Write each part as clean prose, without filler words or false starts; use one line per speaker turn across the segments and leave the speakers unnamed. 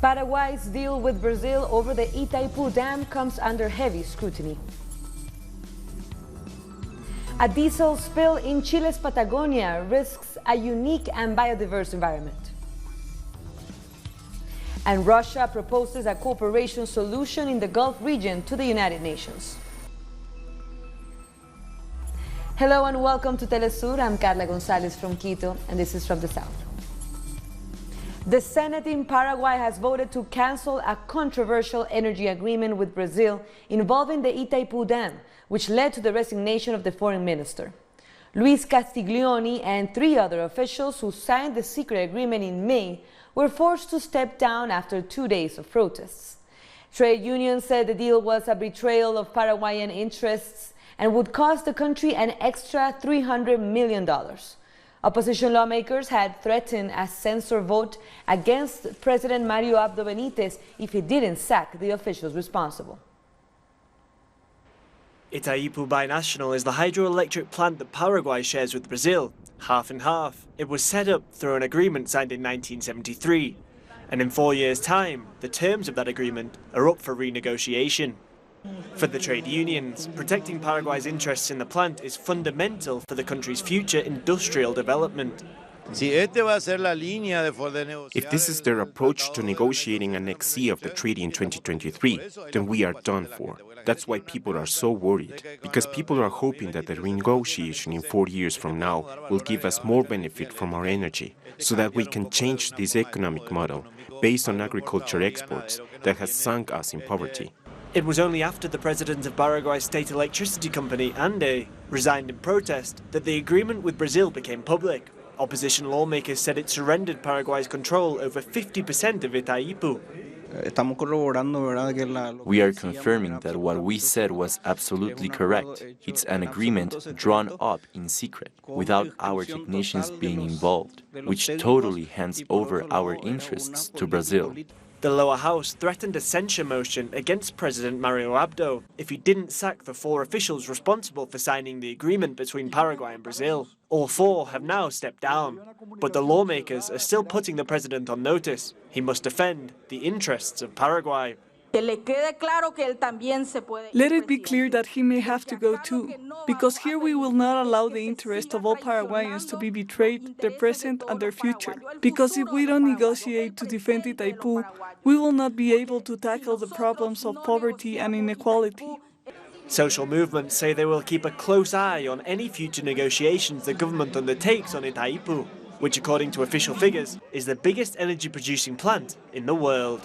Paraguay's deal with Brazil over the Itaipu Dam comes under heavy scrutiny. A diesel spill in Chile's Patagonia risks a unique and biodiverse environment. And Russia proposes a cooperation solution in the Gulf region to the United Nations. Hello and welcome to Telesur. I'm Carla Gonzalez from Quito, and this is From the South. The Senate in Paraguay has voted to cancel a controversial energy agreement with Brazil involving the Itaipu Dam, which led to the resignation of the foreign minister. Luis Castiglioni and 3 other officials who signed the secret agreement in May were forced to step down after 2 days of protests. Trade unions said the deal was a betrayal of Paraguayan interests and would cost the country an extra $300 million. Opposition lawmakers had threatened a censor vote against President Mario Abdo Benitez if he didn't sack the officials responsible.
Itaipu Binational is the hydroelectric plant that Paraguay shares with Brazil, half and half. It was set up through an agreement signed in 1973, and in 4 years' time, the terms of that agreement are up for renegotiation. For the trade unions, protecting Paraguay's interests in the plant is fundamental for the country's future industrial development.
If this is their approach to negotiating Annex C of the treaty in 2023, then we are done for. That's why people are so worried, because people are hoping that the renegotiation in 4 years from now will give us more benefit from our energy, so that we can change this economic model based on agriculture exports that has sunk us in poverty.
It was only after the president of Paraguay's state electricity company, ANDE, resigned in protest that the agreement with Brazil became public. Opposition lawmakers said it surrendered Paraguay's control over 50% of Itaipu.
We are confirming that what we said was absolutely correct. It's an agreement drawn up in secret, without our technicians being involved, which totally hands over our interests to Brazil.
The lower house threatened a censure motion against President Mario Abdo if he didn't sack the 4 officials responsible for signing the agreement between Paraguay and Brazil. All 4 have now stepped down, but the lawmakers are still putting the president on notice. He must defend the interests of Paraguay.
Let it be clear that he may have to go too, because here we will not allow the interest of all Paraguayans to be betrayed, their present and their future. Because if we don't negotiate to defend Itaipu, we will not be able to tackle the problems of poverty and inequality.
Social movements say they will keep a close eye on any future negotiations the government undertakes on Itaipu, which according to official figures is the biggest energy-producing plant in the world.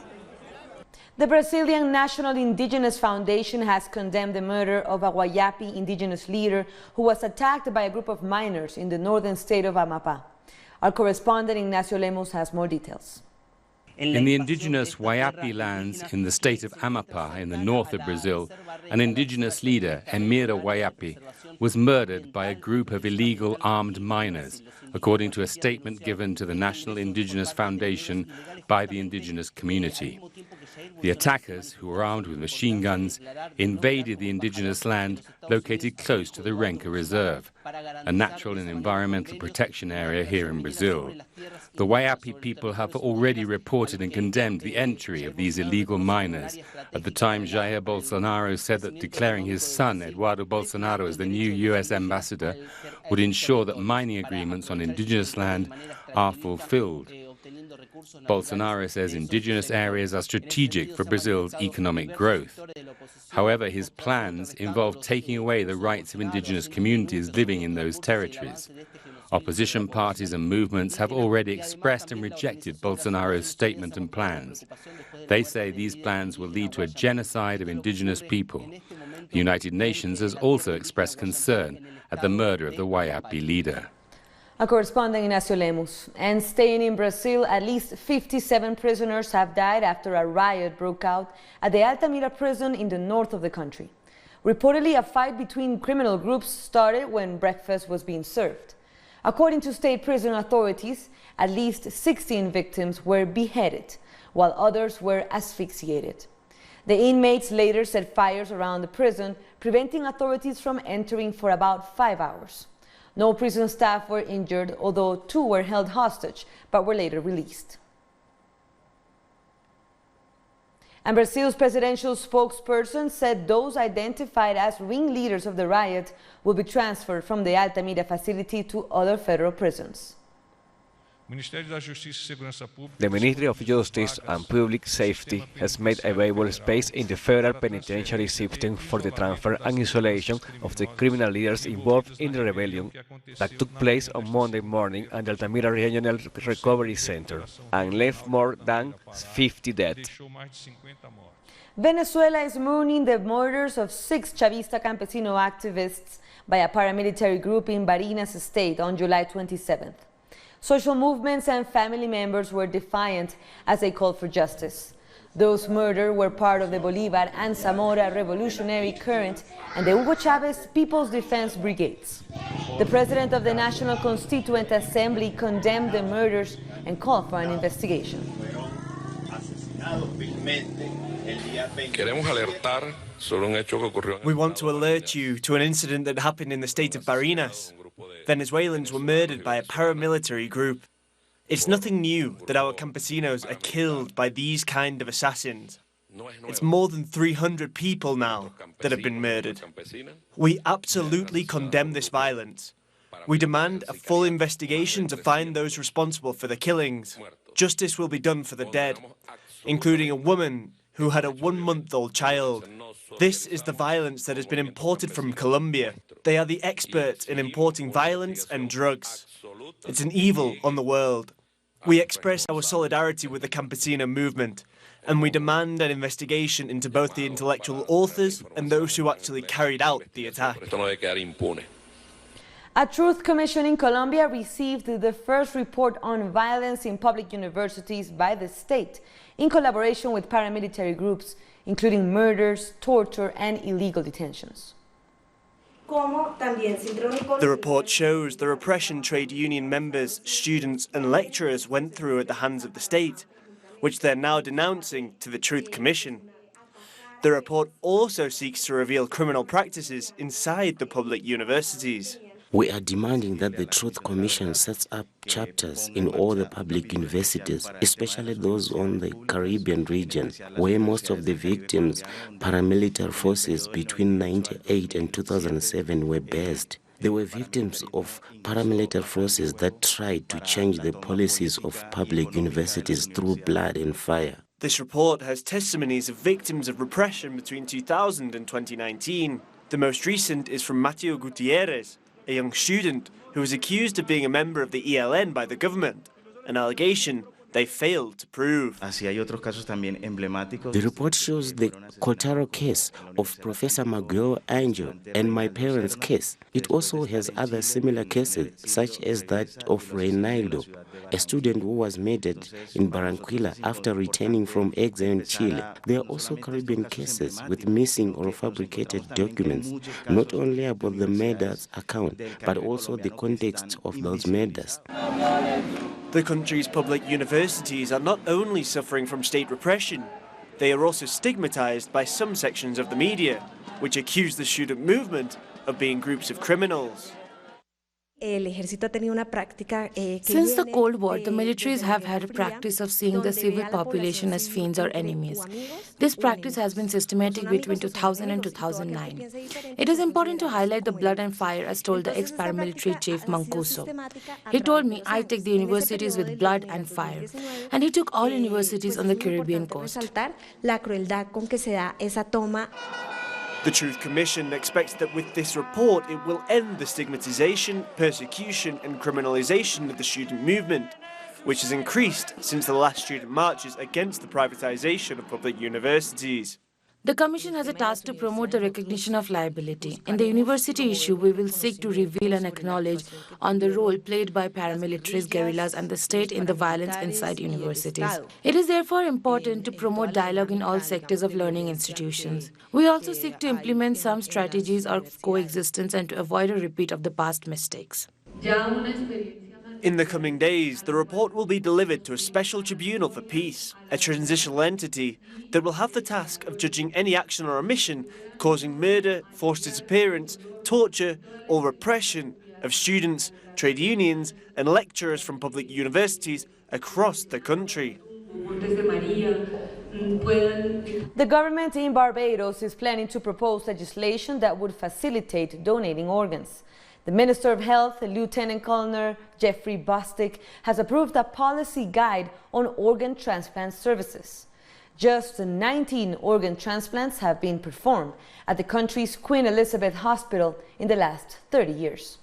The Brazilian National Indigenous Foundation has condemned the murder of a Guayapi indigenous leader who was attacked by a group of miners in the northern state of Amapá. Our correspondent Ignacio Lemos has more details.
In the indigenous Guayapi lands in the state of Amapá in the north of Brazil, an indigenous leader, Emira Guayapi, was murdered by a group of illegal armed miners, according to a statement given to the National Indigenous Foundation by the indigenous community. The attackers, who were armed with machine guns, invaded the indigenous land located close to the Renca Reserve, a natural and environmental protection area here in Brazil. The Guayapi people have already reported and condemned the entry of these illegal miners. At the time, Jair Bolsonaro said that declaring his son, Eduardo Bolsonaro, as the new U.S. ambassador would ensure that mining agreements on indigenous land are fulfilled. Bolsonaro says indigenous areas are strategic for Brazil's economic growth. However, his plans involve taking away the rights of indigenous communities living in those territories. Opposition parties and movements have already expressed and rejected Bolsonaro's statement and plans. They say these plans will lead to a genocide of indigenous people. The United Nations has also expressed concern at the murder of the Guayapi leader.
Our correspondent Ignacio Lemos. And staying in Brazil, at least 57 prisoners have died after a riot broke out at the Altamira prison in the north of the country. Reportedly, a fight between criminal groups started when breakfast was being served. According to state prison authorities, at least 16 victims were beheaded, while others were asphyxiated. The inmates later set fires around the prison, preventing authorities from entering for about 5 hours. No prison staff were injured, although 2 were held hostage, but were later released. And Brazil's presidential spokesperson said those identified as ringleaders of the riot will be transferred from the Altamira facility to other federal prisons.
The Ministry of Justice and Public Safety has made available space in the federal penitentiary system for the transfer and isolation of the criminal leaders involved in the rebellion that took place on Monday morning at the Altamira Regional Recovery Center and left more than 50 dead.
Venezuela is mourning the murders of 6 Chavista Campesino activists by a paramilitary group in Barinas state on July 27th. Social movements and family members were defiant as they called for justice. Those murdered were part of the Bolívar and Zamora revolutionary current and the Hugo Chávez People's Defense Brigades. The president of the National Constituent Assembly condemned the murders and called for an investigation.
We want to alert you to an incident that happened in the state of Barinas. Venezuelans were murdered by a paramilitary group. It's nothing new that our campesinos are killed by these kind of assassins. It's more than 300 people now that have been murdered. We absolutely condemn this violence. We demand a full investigation to find those responsible for the killings. Justice will be done for the dead, including a woman who had a 1-month-old child. This is the violence that has been imported from Colombia. They are the experts in importing violence and drugs. It's an evil on the world. We express our solidarity with the Campesino movement, and we demand an investigation into both the intellectual authors and those who actually carried out the attack.
A Truth Commission in Colombia received the first report on violence in public universities by the state, in collaboration with paramilitary groups, including murders, torture, and illegal detentions.
The report shows the repression trade union members, students, and lecturers went through at the hands of the state, which they're now denouncing to the Truth Commission. The report also seeks to reveal criminal practices inside the public universities.
We are demanding that the Truth Commission sets up chapters in all the public universities, especially those on the Caribbean region, where most of the victims, paramilitary forces between 1998 and 2007 were based. They were victims of paramilitary forces that tried to change the policies of public universities through blood and fire.
This report has testimonies of victims of repression between 2000 and 2019. The most recent is from Mateo Gutierrez, a young student who was accused of being a member of the ELN by the government, an allegation they failed to prove.
The report shows the Cotaro case of Professor Miguel Angel and my parents' case. It also has other similar cases, such as that of Reynaldo, a student who was murdered in Barranquilla after returning from exile in Chile. There are also Caribbean cases with missing or fabricated documents, not only about the murder's account, but also the context of those murders.
The country's public universities are not only suffering from state repression, they are also stigmatized by some sections of the media, which accuse the student movement of being groups of criminals.
Since the Cold War, the militaries have had a practice of seeing the civil population as fiends or enemies. This practice has been systematic between 2000 and 2009. It is important to highlight the blood and fire, as told the ex-paramilitary chief Mancuso. He told me, I take the universities with blood and fire. And he took all universities on the Caribbean coast.
The Truth Commission expects that with this report it will end the stigmatization, persecution and criminalization of the student movement, which has increased since the last student marches against the privatization of public universities.
The Commission has a task to promote the recognition of liability. In the university issue, we will seek to reveal and acknowledge on the role played by paramilitaries, guerrillas, and the state in the violence inside universities. It is therefore important to promote dialogue in all sectors of learning institutions. We also seek to implement some strategies of coexistence and to avoid a repeat of the past mistakes.
In the coming days, the report will be delivered to a special tribunal for peace, a transitional entity that will have the task of judging any action or omission causing murder, forced disappearance, torture or repression of students, trade unions and lecturers from public universities across the country.
The government in Barbados is planning to propose legislation that would facilitate donating organs. The Minister of Health, Lieutenant Colonel Jeffrey Bostic, has approved a policy guide on organ transplant services. Just 19 organ transplants have been performed at the country's Queen Elizabeth Hospital in the last 30 years.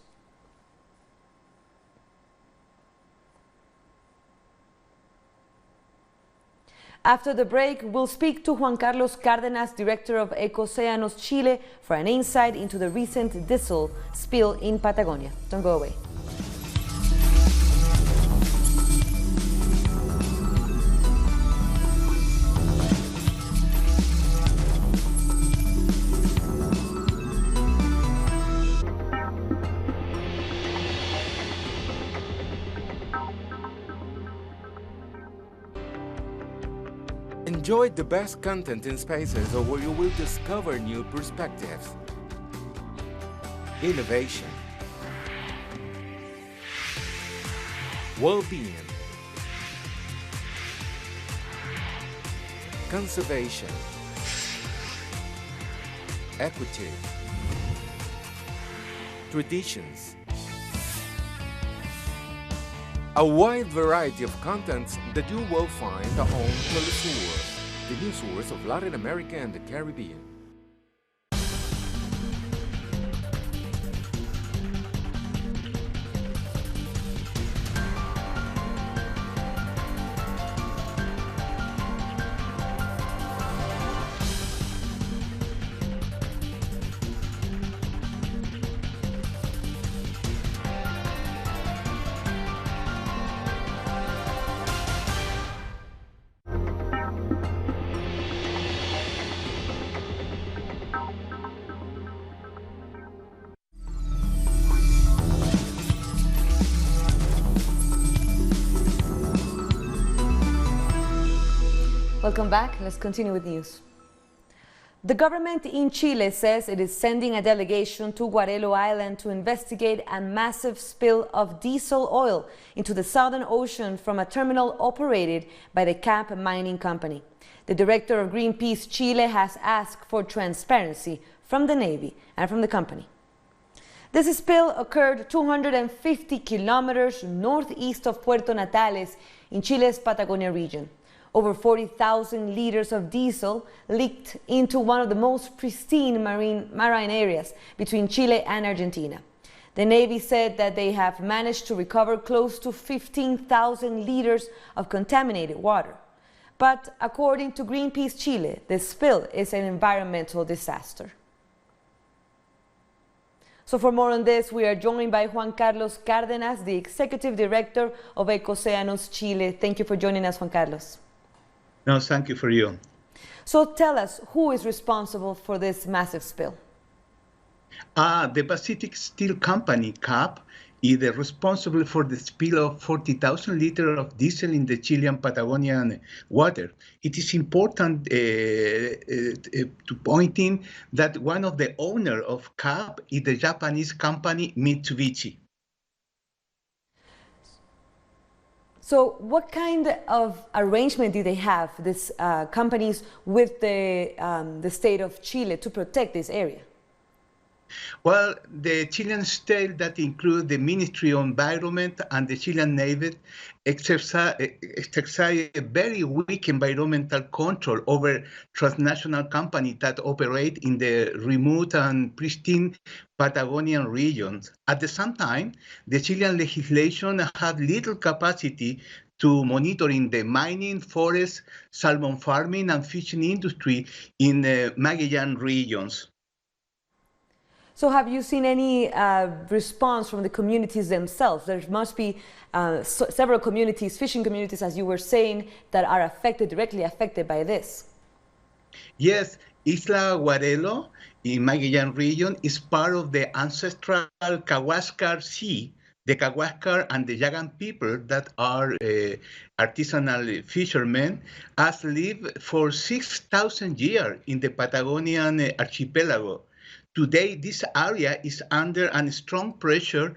After the break, we'll speak to Juan Carlos Cardenas, director of Eco-Oceans Chile, for an insight into the recent diesel spill in Patagonia. Don't go away.
Enjoy the best content in spaces where you will discover new perspectives, innovation, well-being, conservation, equity, traditions. A wide variety of contents that you will find on Telesur, the news source of Latin America and the Caribbean.
Welcome back. Let's continue with news. The government in Chile says it is sending a delegation to Guarelo Island to investigate a massive spill of diesel oil into the Southern Ocean from a terminal operated by the Cap Mining Company. The director of Greenpeace Chile has asked for transparency from the Navy and from the company. This spill occurred 250 kilometers northeast of Puerto Natales in Chile's Patagonia region. Over 40,000 liters of diesel leaked into one of the most pristine marine areas between Chile and Argentina. The Navy said that they have managed to recover close to 15,000 liters of contaminated water. But according to Greenpeace Chile, the spill is an environmental disaster. So for more on this, we are joined by Juan Carlos Cardenas, the Executive Director of Eco-Oceans Chile. Thank you for joining us, Juan Carlos.
No, thank you for you.
So tell us, who is responsible for this massive spill?
The Pacific Steel Company, CAP, is responsible for the spill of 40,000 liters of diesel in the Chilean Patagonian water. It is important to point in that one of the owners of CAP is the Japanese company Mitsubishi.
So what kind of arrangement do they have, these companies, with the state of Chile to protect this area?
Well, the Chilean state, that includes the Ministry of Environment and the Chilean Navy, exercise a very weak environmental control over transnational companies that operate in the remote and pristine Patagonian regions. At the same time, the Chilean legislation has little capacity to monitoring the mining, forest, salmon farming, and fishing industry in the Magallanes regions.
So have you seen any response from the communities themselves? There must be several communities, fishing communities, as you were saying, that are affected, directly affected by this.
Yes, Isla Guarelo in Magallanes region is part of the ancestral Cahuascar Sea. The Cahuascar and the Yagan people that are artisanal fishermen has lived for 6,000 years in the Patagonian archipelago. Today, this area is under a strong pressure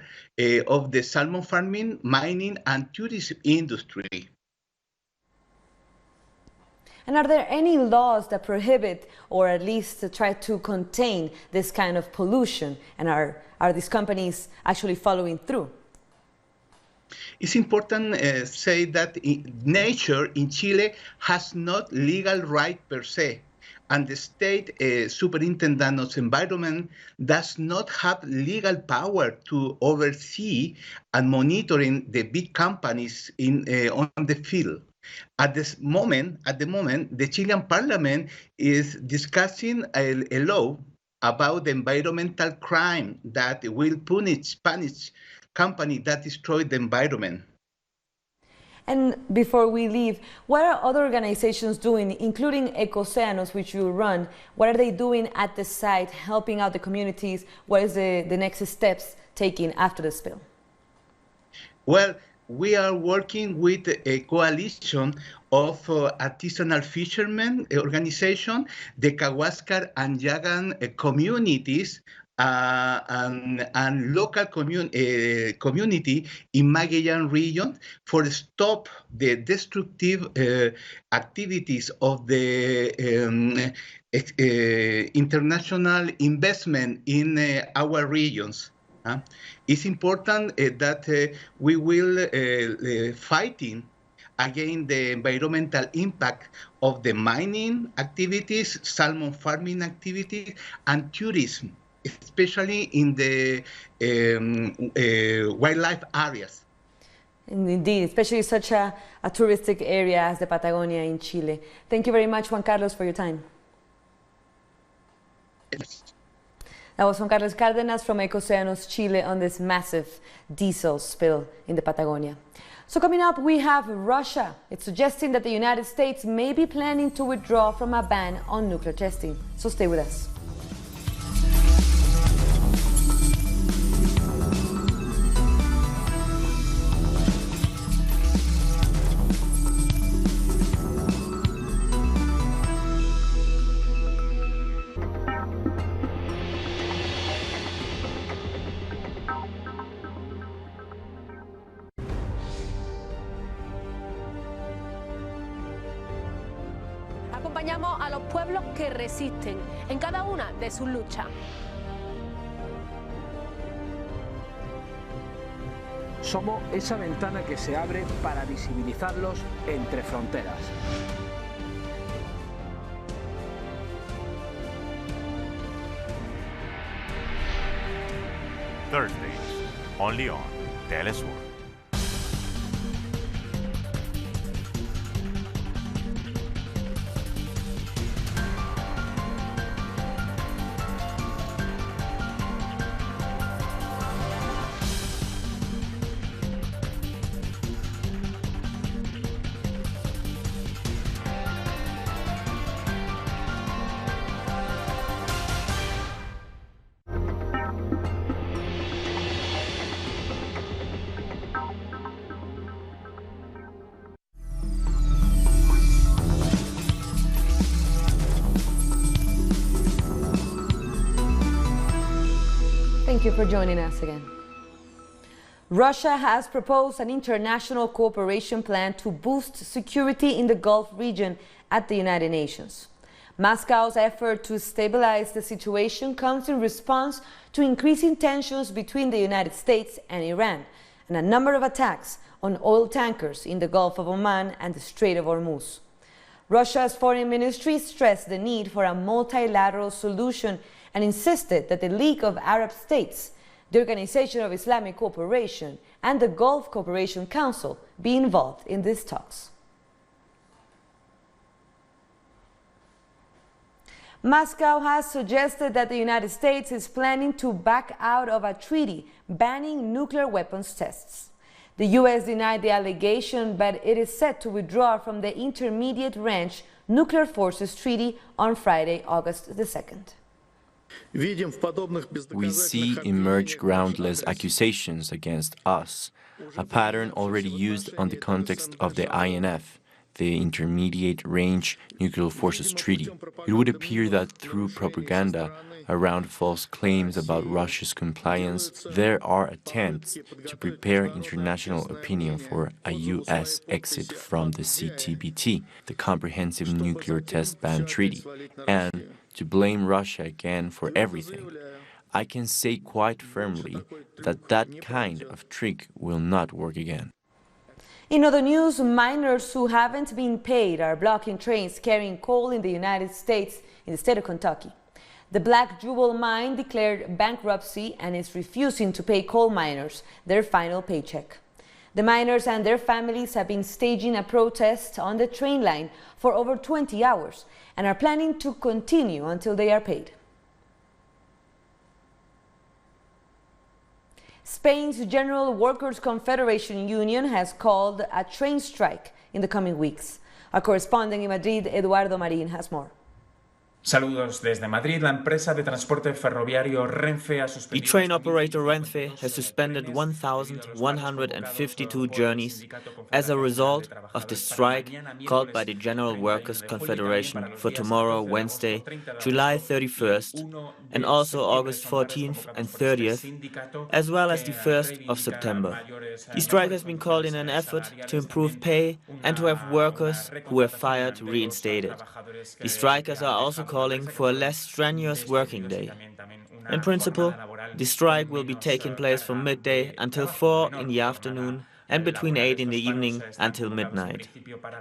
of the salmon farming, mining, and tourism industry.
And are there any laws that prohibit or at least to try to contain this kind of pollution? And are these companies actually following through?
It's important to say that nature in Chile has not legal right per se, and the state superintendent of environment does not have legal power to oversee and monitoring the big companies on the field. At the moment, the Chilean parliament is discussing a law about the environmental crime that will punish companies that destroy the environment.
And before we leave, what are other organizations doing, including Eco-Oceans, which you run? What are they doing at the site, helping out the communities? What is the next steps taken after the spill?
Well, we are working with a coalition of artisanal fishermen organization, the Cahuascar and Yagan communities, and local community in Magallanes region for stop the destructive activities of the international investment in our regions. It's important that we will fighting against the environmental impact of the mining activities, salmon farming activities, and tourism, especially in the wildlife areas.
Indeed, especially such a touristic area as the Patagonia in Chile. Thank you very much, Juan Carlos, for your time.
Yes.
That was Juan Carlos Cardenas from Eco-Oceans Chile on this massive diesel spill in the Patagonia. So coming up, we have Russia. It's suggesting that the United States may be planning to withdraw from a ban on nuclear testing. So stay with us.
Acompañamos a los pueblos que resisten en cada una de sus luchas.
Somos esa ventana que se abre para visibilizarlos entre fronteras.
Thursdays, only on Telesur.
Thank you for joining us again. Russia has proposed an international cooperation plan to boost security in the Gulf region at the United Nations. Moscow's effort to stabilize the situation comes in response to increasing tensions between the United States and Iran and a number of attacks on oil tankers in the Gulf of Oman and the Strait of Hormuz. Russia's foreign ministry stressed the need for a multilateral solution and insisted that the League of Arab States, the Organization of Islamic Cooperation, and the Gulf Cooperation Council be involved in these talks. Moscow has suggested that the United States is planning to back out of a treaty banning nuclear weapons tests. The U.S. denied the allegation, but it is set to withdraw from the Intermediate Range Nuclear Forces Treaty on Friday, August the 2nd.
We see emerge groundless accusations against us, a pattern already used on the context of the INF, the Intermediate Range Nuclear Forces Treaty. It would appear that through propaganda, around false claims about Russia's compliance, there are attempts to prepare international opinion for a U.S. exit from the CTBT, the Comprehensive Nuclear Test Ban Treaty, and to blame Russia again for everything. I can say quite firmly that that kind of trick will not work again.
In other news, miners who haven't been paid are blocking trains carrying coal in the United States in the state of Kentucky. The Black Jewel mine declared bankruptcy and is refusing to pay coal miners their final paycheck. The miners and their families have been staging a protest on the train line for over 20 hours and are planning to continue until they are paid. Spain's General Workers' Confederation Union has called a train strike in the coming weeks. Our correspondent in Madrid, Eduardo Marín, has more.
Saludos desde Madrid. La empresa de transporte ferroviario Renfe ha suspendido...
The train operator Renfe has suspended 1,152 journeys as a result of the strike called by the General Workers' Confederation for tomorrow, Wednesday, July 31st, and also August 14th and 30th, as well as the 1st of September. The strike has been called in an effort to improve pay and to have workers who were fired reinstated. The strikers are also calling for a less strenuous working day. In principle, the strike will be taking place from midday until 4 in the afternoon and between 8 in the evening until midnight.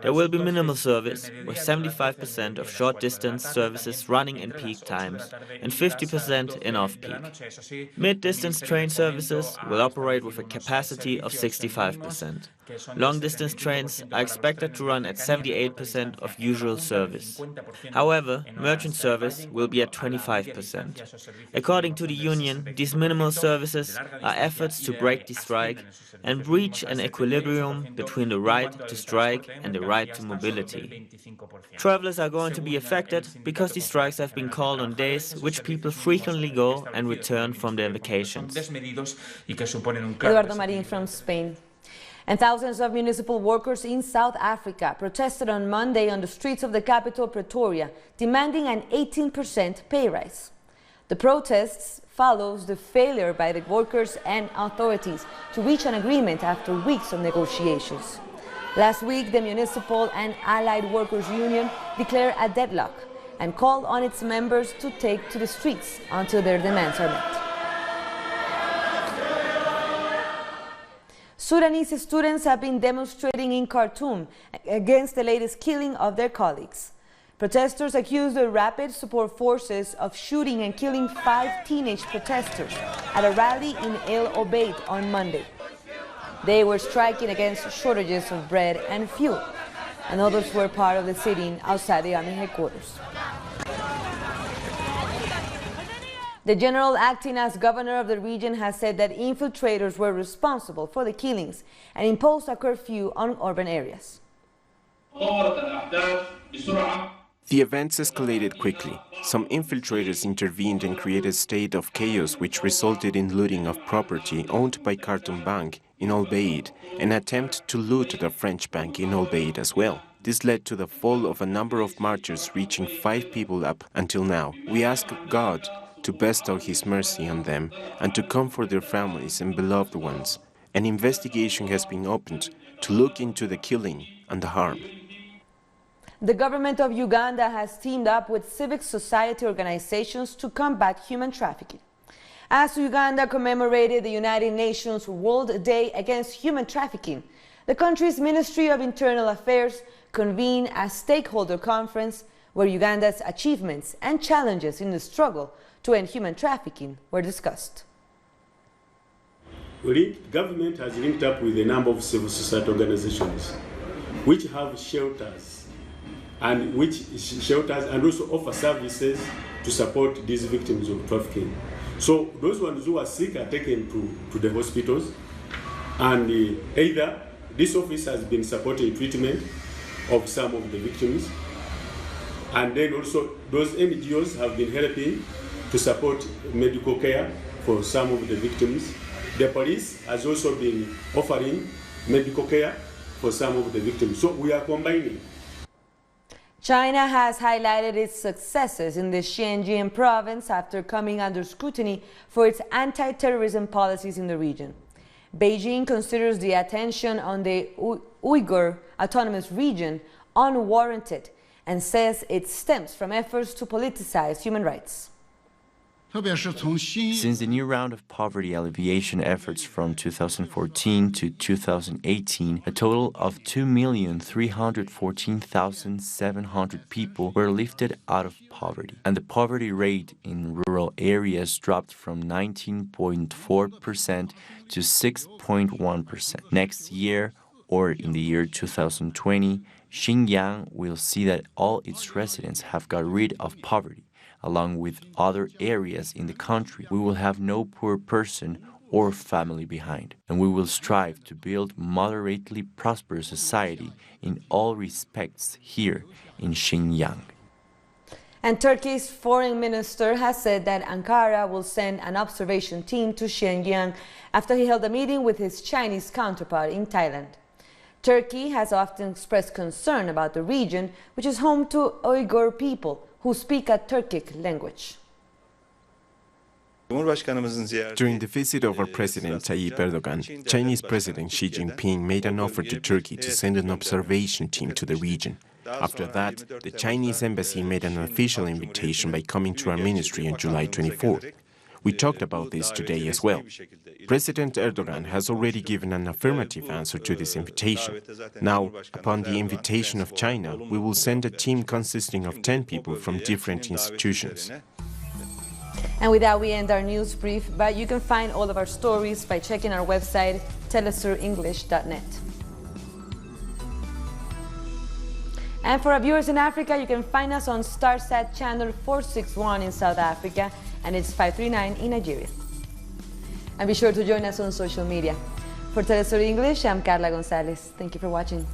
There will be minimal service, with 75% of short-distance services running in peak times and 50% in off-peak. Mid-distance train services will operate with a capacity of 65%. Long-distance trains are expected to run at 78% of usual service. However, merchant service will be at 25%. According to the union, these minimal services are efforts to break the strike and reach an equilibrium between the right to strike and the right to mobility. Travelers are going to be affected because the strikes have been called on days which people frequently go and return from their vacations.
Eduardo Marín from Spain. And thousands of municipal workers in South Africa protested on Monday on the streets of the capital, Pretoria, demanding an 18% pay rise. The protests follows the failure by the workers and authorities to reach an agreement after weeks of negotiations. Last week, the Municipal and Allied Workers Union declared a deadlock and called on its members to take to the streets until their demands are met. Sudanese students have been demonstrating in Khartoum against the latest killing of their colleagues. Protesters accused the Rapid Support Forces of shooting and killing 5 teenage protesters at a rally in El Obeid on Monday. They were striking against shortages of bread and fuel, and others were part of the sitting outside the army headquarters. The general acting as governor of the region has said that infiltrators were responsible for the killings and imposed a curfew on urban areas.
The events escalated quickly. Some infiltrators intervened and created a state of chaos which resulted in looting of property owned by Khartoum Bank in Al Baid, an attempt to loot the French bank in Al Baid as well. This led to the fall of a number of martyrs, reaching 5 people up until now. We ask God to bestow His mercy on them and to comfort their families and beloved ones. An investigation has been opened to look into the killing and the harm.
The government of Uganda has teamed up with civic society organizations to combat human trafficking. As Uganda commemorated the United Nations World Day Against Human Trafficking, the country's Ministry of Internal Affairs convened a stakeholder conference where Uganda's achievements and challenges in the struggle to end human trafficking were discussed.
The government has linked up with a number of civil society organizations which have shelters and also offer services to support these victims of trafficking. So those ones who are sick are taken to the hospitals, and either this office has been supporting treatment of some of the victims, and then also those NGOs have been helping to support medical care for some of the victims. The police has also been offering medical care for some of the victims. So we are combining.
China has highlighted its successes in the Xinjiang province after coming under scrutiny for its anti-terrorism policies in the region. Beijing considers the attention on the Uyghur Autonomous Region unwarranted and says it stems from efforts to politicize human rights.
Since the new round of poverty alleviation efforts from 2014 to 2018, a total of 2,314,700 people were lifted out of poverty, and the poverty rate in rural areas dropped from 19.4% to 6.1%. Next year, or in the year 2020, Xinjiang will see that all its residents have got rid of poverty. Along with other areas in the country, we will have no poor person or family behind, and we will strive to build moderately prosperous society in all respects here in Xinjiang.
And Turkey's foreign minister has said that Ankara will send an observation team to Xinjiang after he held a meeting with his Chinese counterpart in Thailand. Turkey has often expressed concern about the region, which is home to Uyghur people who speak a Turkic language.
During the visit of our President Tayyip Erdogan, Chinese President Xi Jinping made an offer to Turkey to send an observation team to the region. After that, the Chinese embassy made an official invitation by coming to our ministry on July 24th. We talked about this today as well. President Erdogan has already given an affirmative answer to this invitation. Now, upon the invitation of China, we will send a team consisting of 10 people from different institutions.
And with that, we end our news brief, but you can find all of our stories by checking our website, telesurenglish.net. And for our viewers in Africa, you can find us on Starsat channel 461 in South Africa, and it's 539 in Nigeria. And be sure to join us on social media. For Telesur English, I'm Carla Gonzalez. Thank you for watching.